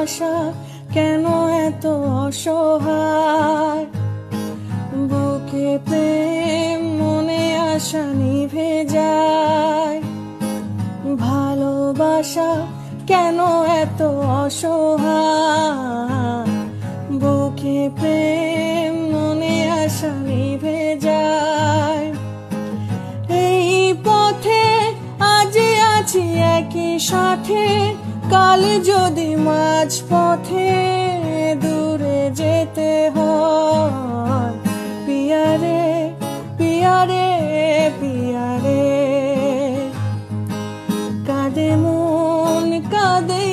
ভালোবাসা কেন এত অসহায়, বুকে প্রেম মনে আশা নিভে যায়। ভালোবাসা কেন এত অসহায়, বুকে প্রেম মনে আশা নিভে যায়। এই পথে আজ আছি একই সাথে, কাল যদি মাঝ পথে দূরে যেতে হয়। পিয়ারে পিয়ারে পিয়ারে, কাঁদে মন কাঁদে